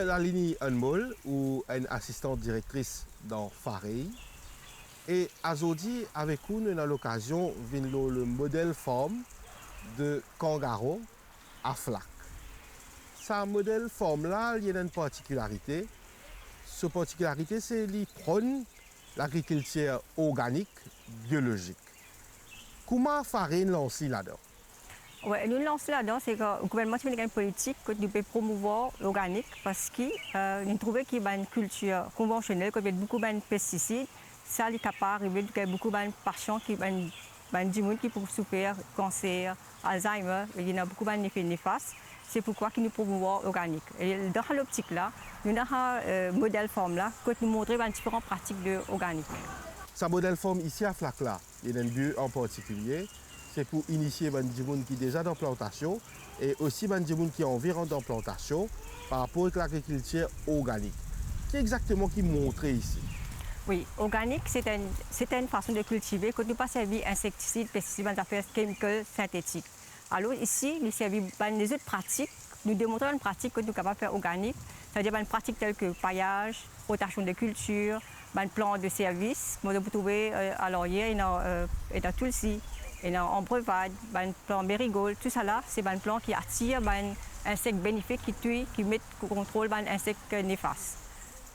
Docteur Lalini Unmol, ou une assistante directrice dans Farey. Et aujourd'hui, avec nous, nous avons l'occasion de voir le modèle forme de kangaroo à flaque. Ce modèle forme-là, il y a une particularité. Cette particularité, c'est qu'il prône l'agriculture organique, biologique. Comment Farey lance là-dedans? Ouais, nous lançons là-dedans, c'est que le gouvernement a une politique que nous pouvons promouvoir l'organique parce que nous trouvons qu'il y a une culture conventionnelle, qu'il y a beaucoup de pesticides. Ça, il est capable d'arriver beaucoup de patients qui peuvent souffrir cancer, Alzheimer, il y a beaucoup d'effets néfastes. C'est pourquoi nous promouvons l'organique. Et dans l'optique là, nous avons un modèle forme là que nous montrons différentes pratiques de l'organique. Ce modèle forme ici à Flac là, il y a un but en particulier. C'est pour initier les gens qui sont déjà dans la plantation et aussi les gens qui sont environ dans la plantation par rapport à l'agriculture organique. Qu'est exactement qui montre ici? Oui, organique, c'est une façon de cultiver que nous pas servir insecticides, pesticides, des affaires chimiques synthétiques. Alors ici, nous servons les autres pratiques. Nous démontrons une pratique que nous sommes capables de faire organique, c'est-à-dire une pratique telle que paillage, rotation de culture, un plan de service. Vous pouvez trouver à Laurier et dans Tulsi. Et dans Ambrevade, un plan Marigold, tout ça là, c'est un plan qui attire des insectes bénéfiques qui tuent, qui mettent au contrôle des insectes néfastes.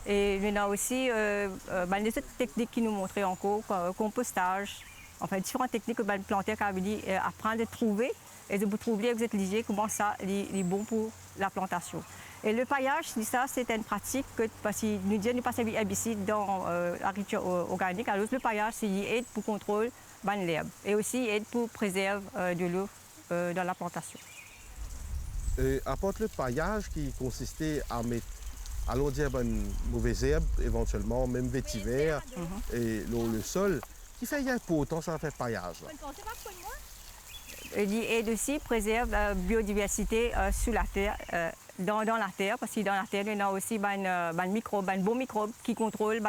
Et il y a aussi des autres techniques qui nous montrent encore, compostage, enfin différentes techniques que les planteurs apprennent à trouver et de vous trouver, vous êtes lié comment ça est bon pour la plantation. Et le paillage, ça c'est une pratique que parce que nous disons nous pas servir herbicide dans l'agriculture organique, alors le paillage c'est aide pour contrôler l'herbe et aussi aide pour préserver de l'eau dans la plantation. Apporte le paillage qui consistait à mettre allons dire une mauvaise herbe, éventuellement même vétiver et le sol, qui fait y a pourtant ça fait paillage. Il aide aussi préserve la biodiversité sous la terre, dans la terre, parce que dans la terre, il y a aussi des bons microbes qui contrôlent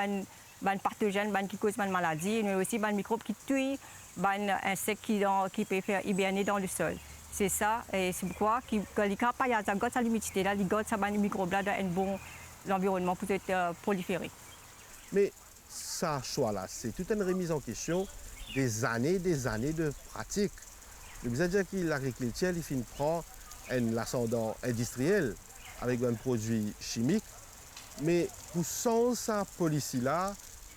les pathogènes qui causent des maladies, mais aussi des microbes qui tuent les insectes qui peuvent faire hiberner dans le sol. C'est ça, et c'est pourquoi quand il y a paillage, ça garde l'humidité, il garde ces microbes-là dans un bon environnement pour être proliféré. Mais ça, choix-là, c'est toute une remise en question des années de pratique. Je veux dire que l'agriculture, il prend un ascendant industriel avec un produit chimique, mais pour sans sa policy-là,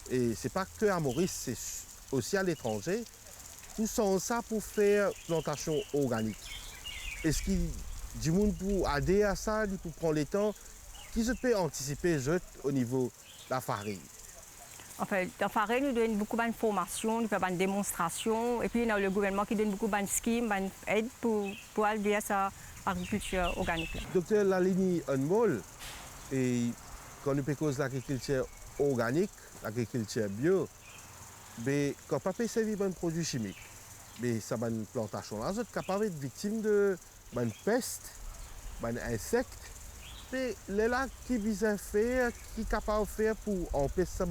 et c'est pas que à Maurice, c'est aussi à l'étranger, tout sans ça pour faire plantation organique. Est-ce qu'il du monde pour adhérer à ça, pour prendre le temps, qui se peut anticiper au niveau de la farine? En fait, dans Farey, nous donnons beaucoup d'informations, nous faisons des démonstrations, et puis il y a le gouvernement qui donne beaucoup de schemes, d'aide pour aller à l'agriculture organique. Docteur Lalini Unmol, et quand nous parlons de l'agriculture organique, l'agriculture bio, mais quand on ne peut pas servir de produits chimiques, mais ça une plantation là, vous êtes capable d'être victime de pestes, d'insectes, mais les là qui visent à faire, qui est capable de faire pour empêcher ça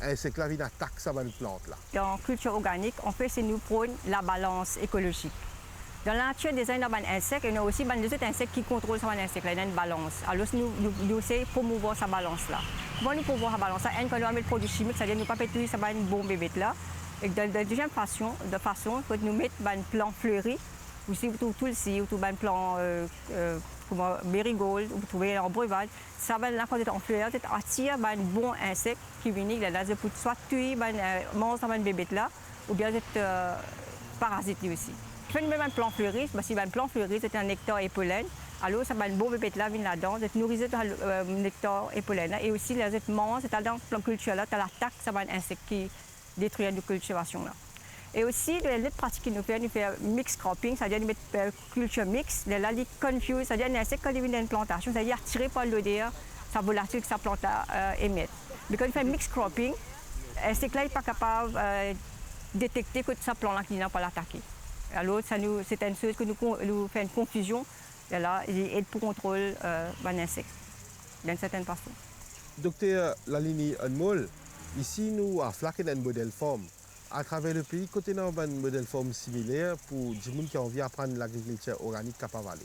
insectes là, viennent attaquer ça plante là. Dans la culture organique, en fait, c'est nous prône la balance écologique. Dans la nature des insectes, il y a aussi des autres insectes qui contrôlent ces insectes là, il y a une balance. Alors nous essayons de promouvoir cette balance là. Comment nous promouvoir cette balance là? Quand nous avons des produits chimiques, c'est-à-dire nous ne pas pétrir ça une bombe bébé là. Et de la deuxième façon, que nous mettons des plants fleuris, aussi tout le si, ou tout un plan comme Marigold, vous trouvez en breuvage, ça va là quand on fleur, attire un bon insecte qui vient là, pour soit tuer, manger un bébé là, ou bien parasite lui aussi. Fait même un plant fleuri, si un plant fleuri c'est un nectar et pollen, alors ça va un bon bébé là vient là-dedans, c'est nourrir le nectar et pollen là, et aussi les autres mangent, c'est dans le plan culture là, tu as l'attaque, ça va un insecte qui détruit la cultivation là. Et aussi, les autres pratiques que nous faisons mix cropping, c'est-à-dire nous mettons culture mix, là, ils confusent, c'est-à-dire un insecte quand il vient dans une plantation, c'est-à-dire attiré par l'odeur, ça volatile que sa plante émet. Mais quand on fait mix cropping, l'insecte là n'est pas capable de détecter que sa plante là qui n'a pas l'attaquer. Alors, c'est une chose que nous faisons une confusion, là, et pour contrôler l'insecte, d'une certaine façon. Docteur Lalini Unmol, ici nous avons flaqué un modèle forme. À travers le pays, côté un modèle forme similaire pour des gens qui ont envie d'apprendre l'agriculture organique capable.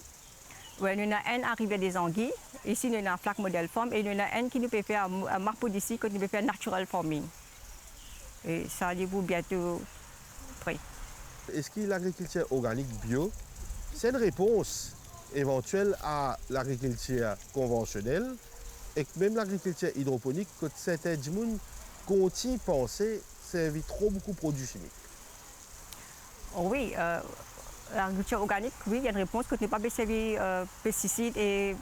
Oui, nous avons un arrivé des anguilles. Ici, nous avons un flac modèle forme et nous avons un qui nous peut faire à Marpod ici, que nous peut faire natural farming. Et ça, il est bientôt prêt. Est-ce que l'agriculture organique bio, c'est une réponse éventuelle à l'agriculture conventionnelle et que même l'agriculture hydroponique, que certains gens continuent à penser servir trop beaucoup de produits chimiques? Oui, l'agriculture organique, oui, il y a une réponse que tu n'es pas besoin de servir pesticides et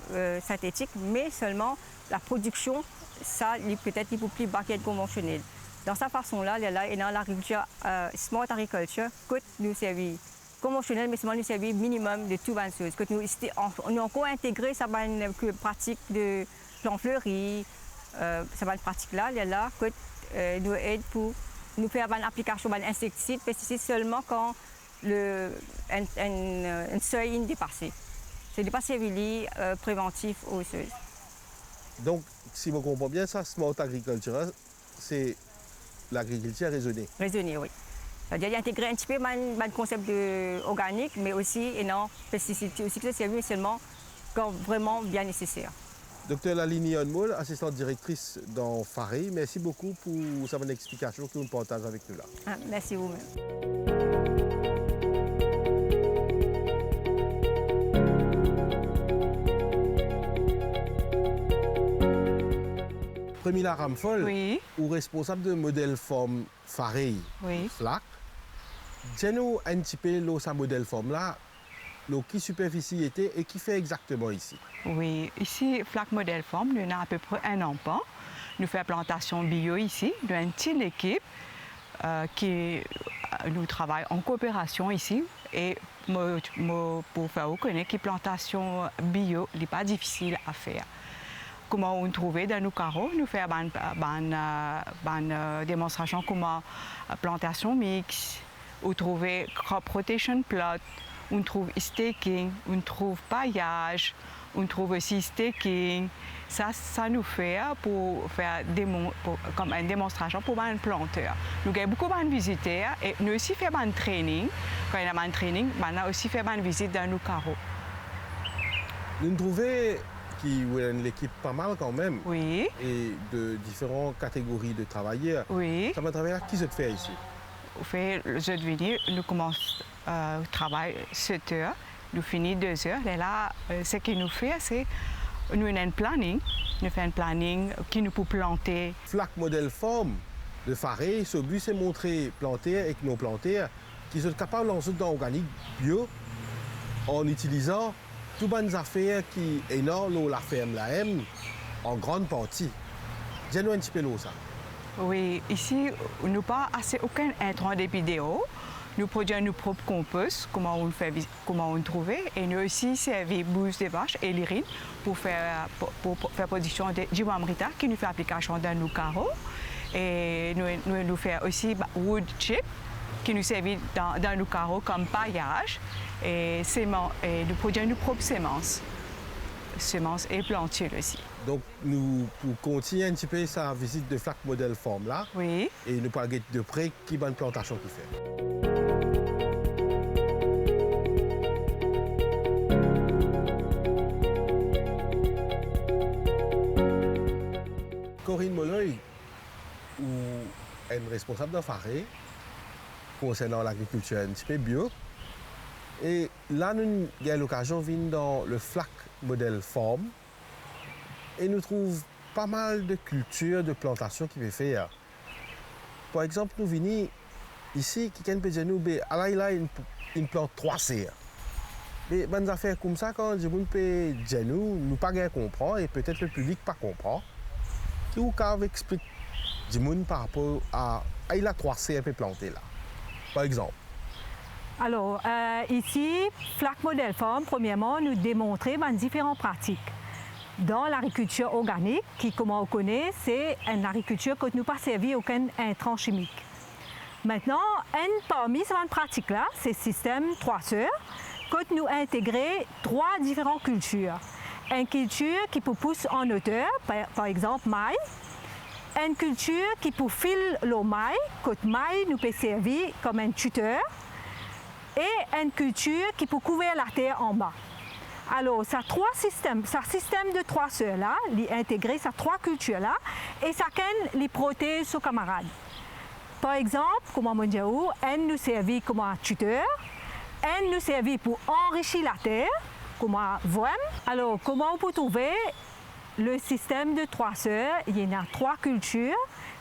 synthétiques, mais seulement la production, ça, peut-être il faut plus bas qu'être conventionnel. Dans cette façon-là, il y a dans l'agriculture smart agriculture, que nous servir conventionnel, mais seulement nous servir minimum de tout 20 choses. Que nous avons encore intégré ça une pratique de plantes fleuries, ça va une pratique-là, il y a là que nous aide pour nous faire une application d'insecticides, pesticides seulement quand un seuil est dépassé. C'est de pas servir préventif aux choses. Donc, si vous comprenez bien, ça, smart agriculture, c'est l'agriculture raisonnée. Raisonnée, oui. C'est-à-dire intégrer un petit peu le concept organique, mais aussi et non pesticides, aussi que ça servir seulement quand vraiment bien nécessaire. Docteur Lalini Onmol, assistante directrice dans FAREI, merci beaucoup pour cette explication que vous partagez avec nous là. Merci vous-même. Premila Ramphol, Oui. ou responsable de modèle forme FAREI, Oui. FLAC, dis-nous un petit peu sa modèle forme là, qui superficie était et qui fait exactement ici. Oui, ici, Flac Modèle Forme, nous avons à peu près un an pas. Nous faisons plantation bio ici. Nous avons une petite équipe qui nous travaille en coopération ici. Et pour faire reconnaître que plantation bio n'est pas difficile à faire. Comment on trouve dans nos carreaux, nous faisons une démonstration comment plantation mixte, on trouve crop rotation plot, on trouve staking, on trouve paillage, on trouve aussi staking. Ça nous fait pour faire comme une démonstration pour un planteur. Nous avons beaucoup de visiteurs et nous aussi faisons un training. Quand il y a un training, nous avons aussi fait une visite dans nos carreaux. Nous trouvons qu'il y a une équipe pas mal quand même. Oui. Et de différentes catégories de travailleurs. Oui. Ça va travailler qui se fait ici? On fait le jeu de venir, nous commençons le travail 7 heures, nous finissons 2 heures. Et là, ce que nous faisons, c'est nous avons un planning. Nous faisons un planning qui nous peut planter. Flac modèle forme de FAREI, ce but c'est montrer planter et nos planteurs qui sont capables d'en dans organique bio en utilisant toutes les affaires qui sont dans la ferme la M en grande partie. Dis-nous un petit peu ça. Oui, ici, nous n'avons pas assez aucun intrant des vidéos. Nous produisons nos propres compost, comment on trouve, et nous aussi servons bouse de vache et l'urine pour faire production de Jimamrita qui nous fait application dans nos carreaux. Et nous faisons aussi wood chip qui nous sert dans nos carreaux comme paillage et nous produisons nos propres semences et plantules aussi. Donc, nous pour continuer un petit peu sa visite de Flac modèle forme là, oui. Et nous parlons de près qui bonne plantation qu'il fait. Corinne Molloy, ou une responsable de FAREI concernant l'agriculture un petit peu bio. Et là, nous avons l'occasion de venir dans le Flac modèle forme et nous trouvons pas mal de cultures, de plantations qui peuvent faire. Par exemple, nous venons ici, qui peut dire nous, il a une plante 3C. Mais des affaires comme ça, quand je peux dire nous ne pas comprendre et peut-être le public pas comprend. Qui ou quand explique du monde par rapport à il a 3C un peu planté là. Par exemple. Alors, ici, Flac Modèle Forme, premièrement, nous démontrer différentes pratiques. Dans l'agriculture organique, qui, comme on connaît, c'est une agriculture que nous pas servi aucun intrant chimique. Maintenant, parmi ces pratiques-là, c'est le système 3 sœurs, que nous intégrons 3 différentes cultures. Une culture qui peut pousser en hauteur, par exemple maïs. Une culture qui peut filer le maïs, que maïs nous peut servir comme un tuteur. Et une culture qui peut couvrir la terre en bas. Alors, ça trois systèmes, ça système de trois sœurs là, les intégrer, ça trois cultures là, et chacun les protège ses camarades. Par exemple, comme on dit, elle nous servit comme un tuteur, elle nous servit pour enrichir la terre, comme un voile. Alors, comment on peut trouver le système de trois sœurs? Il y en a trois cultures,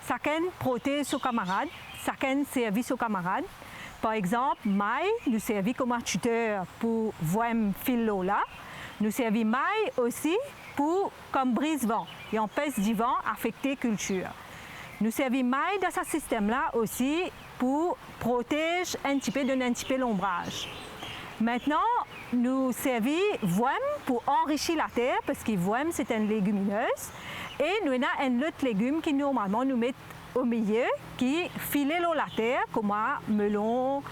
chacun protège ses camarades, chacun servit ses camarades. Par exemple, Maï nous servit comme un tuteur pour voir filo là. Nous servit Maï aussi pour comme brise-vent et empêche du vent affecter culture. Nous servit Maï dans ce système-là aussi pour protéger un petit peu l'ombrage. Maintenant, nous servit Voime pour enrichir la terre parce que Voime c'est une légumineuse et nous avons un autre légume qui normalement nous met au milieu qui filait la terre comme melon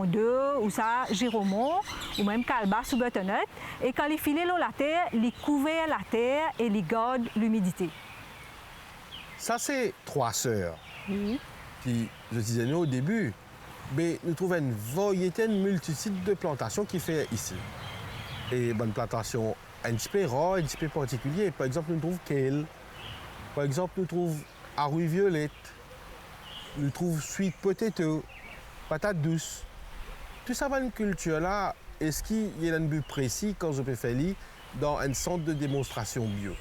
d'œuf ou ça giromon ou même calebasse ou butternut et quand il filait la terre, il couvert la terre et il garde l'humidité. Ça c'est trois sœurs. Oui. Puis je disais nous au début, mais nous trouvons une variété, une multitude de plantations qui fait ici. Et bonne plantation un petit peu rare, un petit peu particulier. Par exemple, nous trouvons kale. Par exemple, nous trouvons arouille violette. Nous trouvons sweet potato, patate douce. Tout ça, une culture-là, est-ce qu'il y a un but précis quand je peux faire dans un centre de démonstration bio?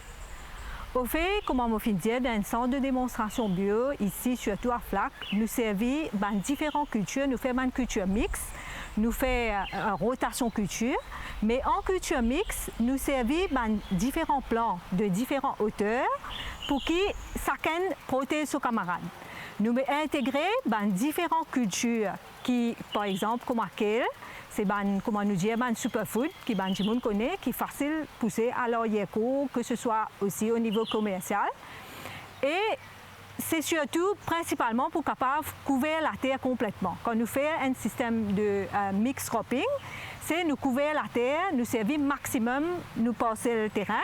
Au fait, comme on dit, dans un centre de démonstration bio, ici, surtout à Flac, nous servons différentes cultures. Nous faisons une culture mixte, nous faisons rotation culture, mais en culture mixte, nous servons différents plants de différentes hauteurs pour que chacun protège ses camarades. Nous intégrons différentes cultures qui, par exemple, comme kale, c'est comme on nous dit, un superfood qui tout le monde connaît, qui est facile à pousser à l'arrière-cour, que ce soit aussi au niveau commercial. Et c'est surtout principalement pour capable couvrir la terre complètement. Quand nous faisons un système de mix cropping, c'est nous couvrir la terre, nous servir maximum, nous passer le terrain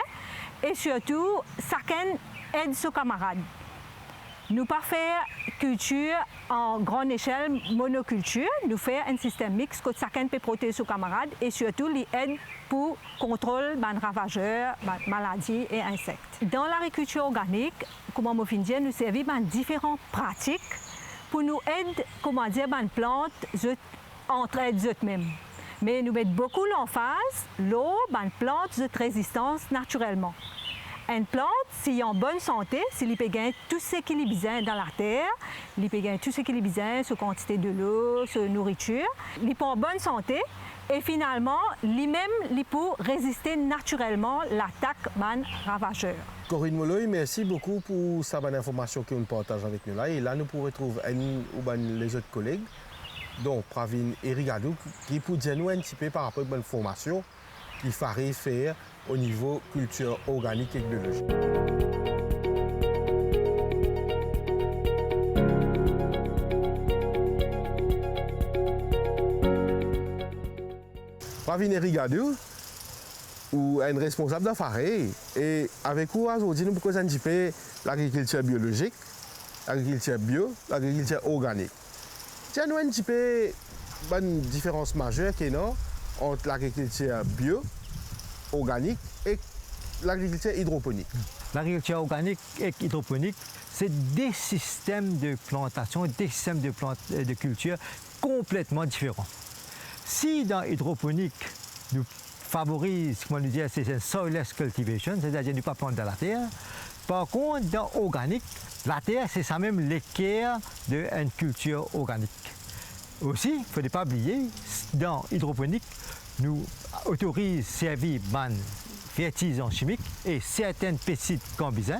et surtout chacun aide ses camarades. Nous pas faire culture en grande échelle, monoculture. Nous faisons un système mixte que chacun peut protéger ses camarades et surtout les aide pour contrôler les ravageurs, les maladies et insectes. Dans l'agriculture organique, comme on dit, nous servons différentes pratiques pour nous aider, comment dire, les plantes entre elles eux-mêmes. Mais nous mettons beaucoup l'emphase, l'eau, les plantes de résistance naturellement. Une plante, s'il est en bonne santé, s'il peut gagner tout ce qu'il a besoin dans la terre, il peut gagner tout ce qu'il a besoin, sa quantité de l'eau, sa nourriture, il est en bonne santé et finalement, lui-même, il peut résister naturellement à l'attaque des ravageurs. Corinne Molloy, merci beaucoup pour cette bonne information que vous partagez avec nous là. Et là, nous pourrons retrouver les autres collègues, donc Pravin et Rigadou, qui pourront dire nous un petit peu par rapport à une formation qu'il faudrait faire au niveau culture organique et biologique. Pravin et Rigadou, ou un responsable d'affaires, et avec vous aujourd'hui nous pouvons un petit peu l'agriculture biologique, l'agriculture bio, l'agriculture organique. Tiens-nous un petit peu une différence majeure qu'il y a entre l'agriculture bio, organique et l'agriculture hydroponique. L'agriculture organique et hydroponique, c'est des systèmes de plantation, des systèmes de culture complètement différents. Si dans l'hydroponique, nous favorisons, comme on dit, c'est un soilless cultivation, c'est-à-dire ne pas planter dans la terre. Par contre, dans l'organique, la terre, c'est ça même l'équerre d'une culture organique. Aussi, il ne faut pas oublier, dans l'hydroponique, nous autorisons servir des fertilisants chimiques et certains pesticides qu'on a besoin.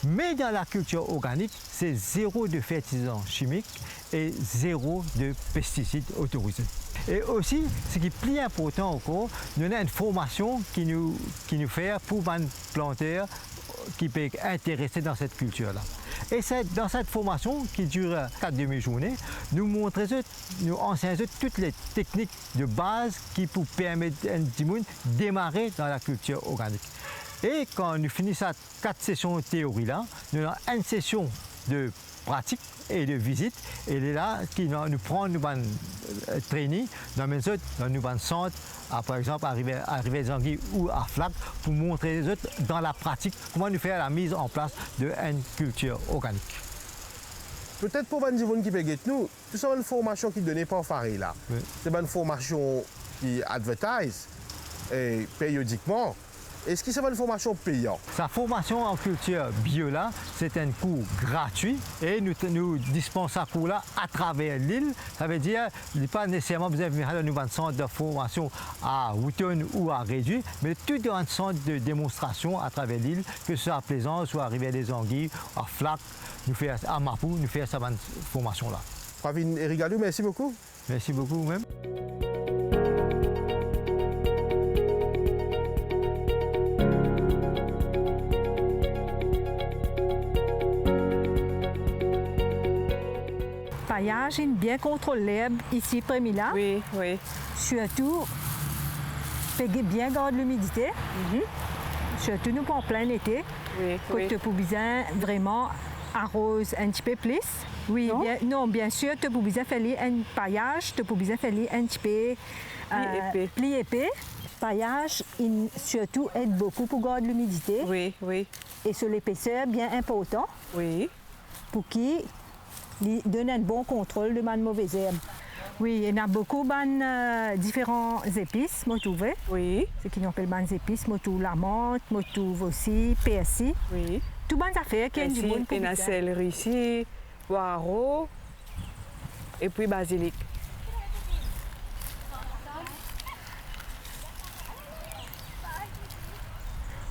Mais dans la culture organique, c'est zéro de fertilisants chimiques et zéro de pesticides autorisés. Et aussi, ce qui est plus important encore, nous avons une formation qui nous fait pour les planteurs qui peuvent être intéressés dans cette culture-là. Et c'est dans cette formation qui dure 4 demi-journées, nous enseignons toutes les techniques de base qui peuvent permettre à de démarrer dans la culture organique. Et quand nous finissons 4 sessions de théorie là, nous avons une session de pratique et de visite. Et là, qui nous prend nous training dans nous centre, par exemple, arriver à Zangui ou à Flac pour montrer les autres dans la pratique comment nous faire la mise en place d'une culture organique. Peut-être pour les gens qui peuvent nous, c'est une formation qui est donnée par Farid là. Oui. C'est une formation qui advertise périodiquement. Est-ce que c'est une formation payante? Sa formation en culture bio là, c'est un cours gratuit et nous dispensons ce cours-là à travers l'île. Ça veut dire qu'il n'est pas nécessairement besoin de venir dans un centre de formation à Wouton ou à Réduit, mais tout un centre de démonstration à travers l'île, que ce soit à Plaisance ou à Rivière-des-Anguilles, à Flac, nous fait à Mapou, nous fait cette formation-là. Pravin Erigalou, merci beaucoup. Merci beaucoup même. Paillage bien contrôlé ici, Premila. Oui, oui. Surtout, bien garder l'humidité. Surtout nous en plein été. Oui, quand tu peux bien vraiment arroser un petit peu plus. Oui, non, bien sûr, tu peux bien faire un paillage, tu peux bien faire un petit peu pli épais. Paillage, surtout, aide beaucoup pour garder l'humidité. Oui, oui. Et sur l'épaisseur, bien important. Oui. Pour qu'il donne un bon contrôle de ma mauvaise herbe. Oui, il y a beaucoup de différentes épices, moi trouve. Oui. Ce qu'on appelle des épices, moi trouve la menthe, moi trouve aussi persil. Oui. Tout bonnes affaires qui ont du bon pour il y a céleri ici, poireau et puis basilic.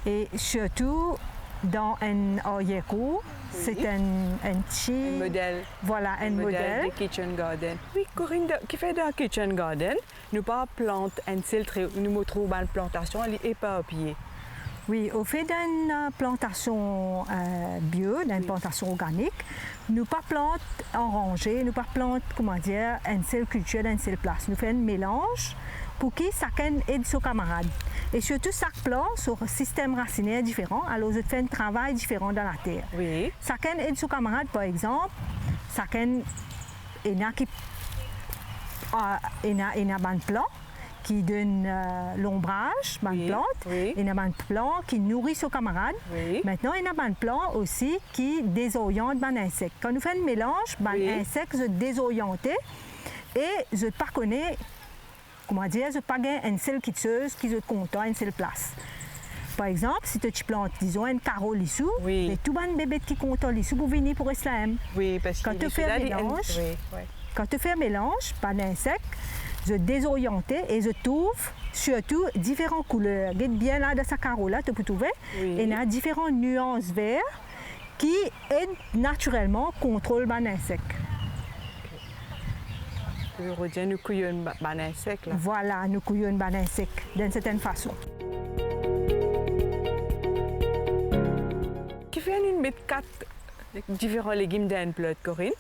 Et surtout, dans un arrière-cour, c'est un petit... Un modèle. Voilà, un modèle. De kitchen garden. Oui, Corinne, qui fait dans kitchen garden, nous pas plante un filtre, nous trouvons une plantation, elle est éparpillée. Oui, au fait d'une plantation bio, d'une plantation organique, nous pas plante en rangée, nous pas plante, comment dire, une seule culture d'une seule place. Nous faisons un mélange pour que chacun aide son camarade. Et surtout, chaque plant, son système racinaire différent, alors je fais un travail différent dans la terre. Oui. Chacun aide son camarade, par exemple, chacun il y a qui il y a un plant qui donne l'ombrage, une plante. Oui. Il y a un plant qui nourrit son camarade. Oui. Maintenant, il y a un plant aussi qui désoriente les insectes. Quand nous faisons un mélange, les insectes se désorientent et je ne connais pas, comment dire, je ne pas une seule quitteuse qui se contente une seule place. Par exemple, si tu plantes, disons, un carreau lissou, et tout le bébé qui compte lissou pour venir pour Islam. Oui, parce que quand tu fais un mélange, quand tu fais un mélange, pas d'insectes, je désoriente et je trouve surtout différentes couleurs. Regarde bien là dans ce carreau-là, tu peux trouver. Il y a différentes nuances verts qui aident naturellement à contrôler les insectes. Nous cueillons les insectes. Voilà, nous cueillons les insectes d'une certaine façon. Qui fait une mettre 4 différents légumes dans une plate, Corinne?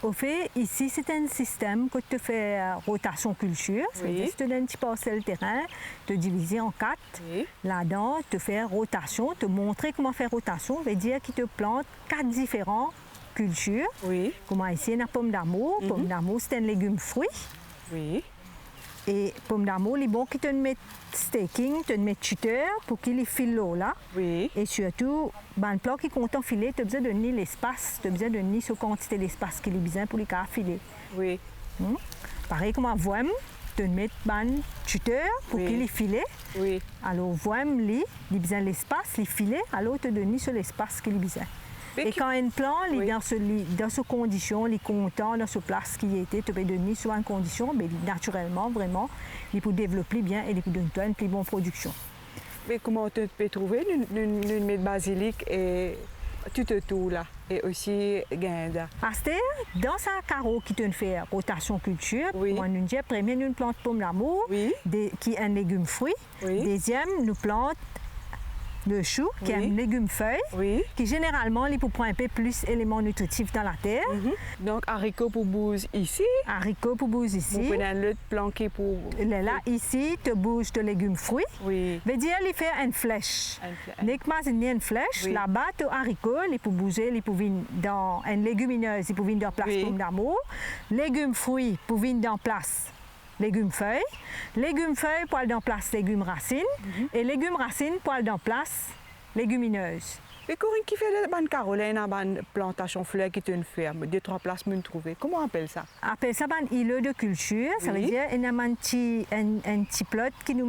Au fait, ici, c'est un système que tu fais rotation culture. C'est-à-dire que tu donnes un petit parcelle terrain, tu divises en 4. Oui. Là-dedans, tu fais rotation, te montrer comment faire rotation. Ça veut dire que tu plantes 4 différentes cultures. Oui. Comme ici, il y a la pomme d'amour. Pomme d'amour, c'est un légume fruit. Oui. Et pomme d'amour, il est bon que tu mets staking, tu mets tuteur pour qu'il file l'eau là. Oui. Et surtout, le plant qui compte en filet, tu as besoin de donner l'espace, tu as besoin de donner cette quantité d'espace qu'il est besoin pour les cas filer. Oui. Pareil comme à Voime, tu mets un tuteur pour qu'il file. Oui. Alors, Voime, il a besoin de l'espace, il file, alors tu donnes sur l'espace qu'il a besoin. Et quand un plant est dans ces conditions, il est content dans ce place qui était, tu peux donner sur une condition, mais naturellement, vraiment, il peut développer bien et il peut donner une plus bonne production. Mais comment tu peux trouver une mettre basilic et tout là et aussi guinda? Asté, dans un carreau qui te fait rotation culture, on nous dit premier une plante pomme d'amour, qui est un légume fruit. Deuxième, nous plante de chou, qui est Oui. un légume feuille, Oui. qui généralement, il peut prendre un peu plus d'éléments nutritifs dans la terre. Donc, haricots pour bouse ici. Haricots pour bouse Vous ici. prenez un lot planqué pour... Là, ici, tu bouges de légumes fruits. Oui. Veut dire, il fait une flèche. Une flèche. Dès que tu as une flèche, Oui. là-bas, tu as haricots, il peut bouger, il peut venir dans une légumineuse, il peut venir dans place Oui. pomme d'amour. Légumes fruits, pour venir dans place légumes feuilles. Légumes feuilles, pour aller dans place légumes racines. Et légumes racines, pour aller dans place légumineuses. Et Corinne, qui fait de bonne Caroline à bonne plantation fleur qui est une ferme, 2-3 places nous trouver. Comment on appelle ça? Appelle ça un îlot de culture. Ça veut Oui. dire qu'il y a un petit plot qui nous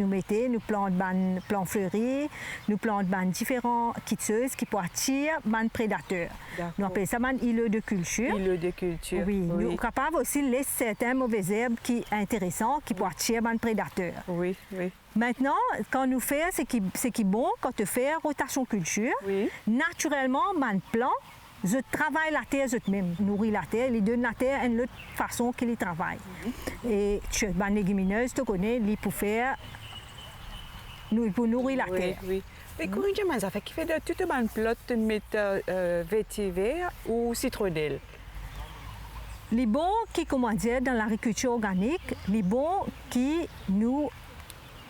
mettez, nous plantons des plants fleuris, nous plantons différents quitteuses qui peuvent attirer des prédateurs. D'accord. Nous appelons ça un îlot de culture. Îlot de culture. Oui, nous sommes capables aussi de laisser certaines mauvaises herbes qui sont intéressantes, qui peuvent attirer des prédateurs. Oui, oui. Maintenant, quand nous faisons ce qui est bon, quand tu fais rotation culture, Oui. naturellement, les plants, je travaille la terre eux-mêmes, nourris la terre, ils donnent la terre une autre façon qu'ils travaillent. Et tu as des légumineuses, tu connais, ils peuvent faire, pour nourrir la Oui, terre. oui. Et Corinne, je ça fait qui fait de toute bonne plot de mettre vétiver ou citronnelle. Les bons qui, comment dire, dans l'agriculture organique, les bons qui nous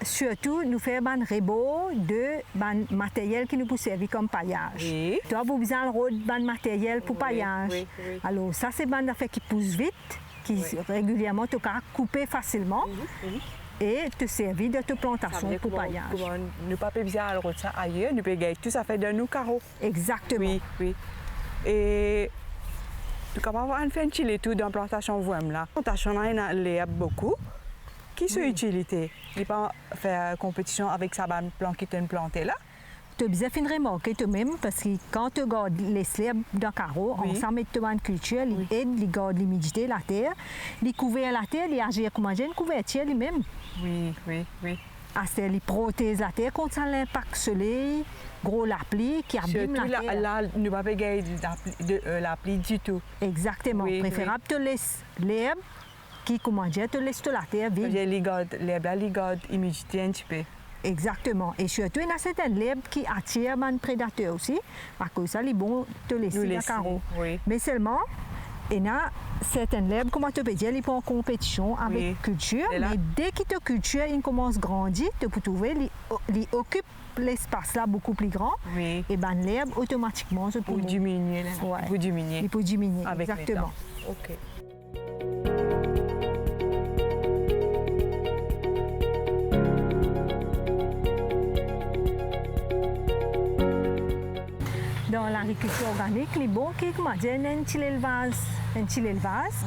surtout nous fait un rebot de matériel qui nous peut servir comme paillage. Oui. Tu as besoin de matériel pour Oui, paillage. oui, oui. Alors ça c'est une affaire qui pousse vite, qui régulièrement tu peux couper facilement et te servir de ta plantation pour paillage. Comment ne pas besoin de ça ailleurs, nous pouvons tout ça fait de nous carreaux. Exactement. Oui, oui. Et nous pouvons faire un chili tout dans la plantation voime là. La plantation là, il y a beaucoup. Qui sont utilisés? Il pas faire compétition avec sa plan qui est planté là. Tu as besoin de remarquer toi-même parce que quand tu gardes les slabs dans le carreau, Oui. on s'en met de culture, il aide, il garde l'humidité de la terre, il couvert la terre, il agit comme une couverture lui-même. Oui, oui, oui. Il protège la terre contre l'impact soleil, gros la pluie qui abîme Surtout la terre. là, nous ne pouvons pas gagner la pluie du tout. Exactement. Oui, Préférable te laisse l'herbe qui, comment dire, te laisse toute la terre vide. Les garde l'humidité un petit peu. Exactement. Et surtout, il y a certaines herbes qui attirent les prédateurs aussi. Par cause ça, il est bon de laisser Nous le laisser, carreau. oui. Mais seulement, il y a certaines herbes, comment tu peux dire, ils sont en compétition avec Oui. culture. Et là- Mais dès que ta culture il commence à grandir, tu peux trouver, il occupe l'espace là beaucoup plus grand. Oui. Et ben l'herbe, automatiquement, se Pour peut diminuer. Ouais. Pour diminuer. il peut diminuer. Avec le Exactement. temps. OK. Dans l'agriculture organique, les bons qui comment dire, un petit élevage,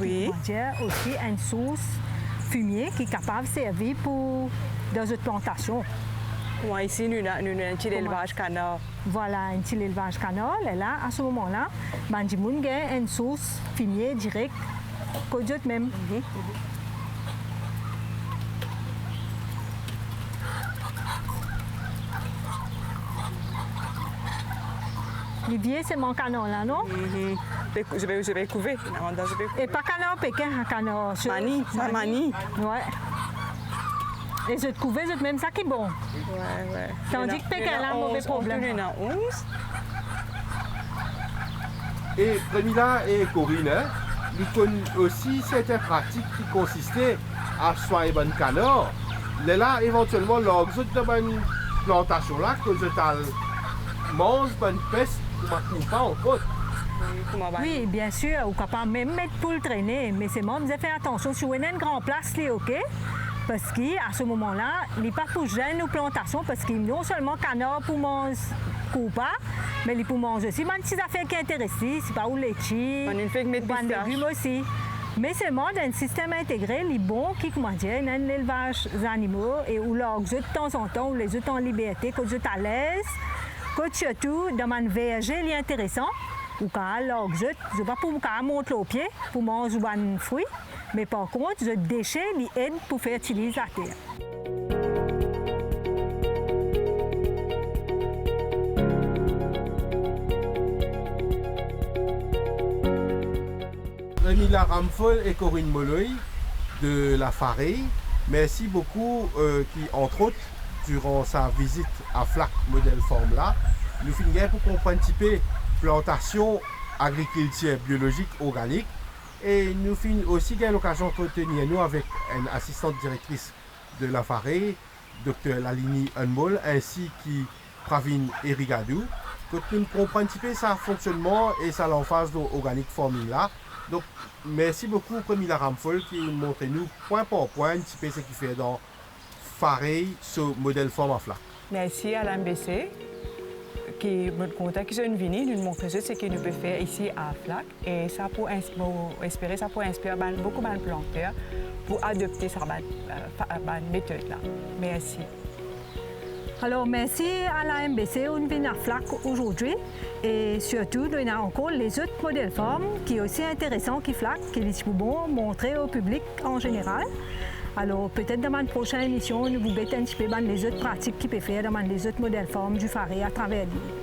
Oui. qui comment dire, aussi une source fumier qui est capable de servir pour dans une plantation. Moi, ici, nous avons un petit élevage canard. Voilà, un petit élevage canard. Et là, à ce moment-là, il y a une source fumier direct qu'aux autres même. Olivier, c'est mon canard là, non? Je vais couver. Et pas canard pékin, un canard. Mani, ça mani. Ouais. Et je te couvais, je te même ça qui est bon. Ouais, ouais. Tandis que Pékin a un mauvais problème. Il y en a 11. Et Premila et Corinne, hein, ils connaissent aussi certaines pratiques qui consistaient à soigner bonne canard. Là, éventuellement, lors de bonne plantation là, que je mange bonne peste, ou pas en faute. Oui, bien sûr, ou capable même mettre pour le traîner, mais c'est bon, vous avez fait attention, si vous avez une grande place, c'est OK, parce qu'à ce moment-là, il n'est pas pour gêner nos plantations, parce qu'il non seulement canard pour manger ou pas, mais il pour manger aussi, même si ça fait qui intéresse, c'est pas ou laitier, On fait que mettre ou des légumes aussi. Mais c'est bon, dans un système intégré, les bons qui, comment dire, dans l'élevage des animaux, et où leurs œufs de temps en temps, ou les œufs en liberté, que eux à l'aise, que surtout, dans un verger, il est intéressant, ou quand leurs œufs, je ne pas pour monter au pied, pour manger un fruit, mais par contre, les déchets, ils aident pour faire utiliser la terre. Premila Ramphol et Corinne Molloy de la Farée. Merci beaucoup, qui, entre autres, durant sa visite à FLAC Modèle Forme là, nous finissons pour comprendre un petit peu plantation, agriculture biologique, organique. Et nous finissons aussi l'occasion d'entretenir nous avec une assistante directrice de la FARE, Dr Lalini Unmol, ainsi que Pravin Erigadou, que nous comprenons un petit peu sa fonctionnement et sa phase d'organique farming là. Donc, merci beaucoup Premila Ramphol qui montre nous point par point un petit peu ce qu'il fait dans FARE, ce modèle forme à FLAC. Merci à l'MBC qui me contacte, qui sont venus nous montrer ce que nous pouvons faire ici à FLAC. Et ça pour inspirer beaucoup de planteurs pour adopter cette méthode-là. Merci. Alors, merci à la MBC, on vient à FLAC aujourd'hui. Et surtout, il y a encore les autres modèles formes qui sont aussi intéressants que FLAC, qui est bon montrer au public en général. Alors, peut-être dans ma prochaine émission, nous vous mettons un petit peu les autres pratiques qui peuvent faire dans les autres modèles formes du FARE à travers l'île.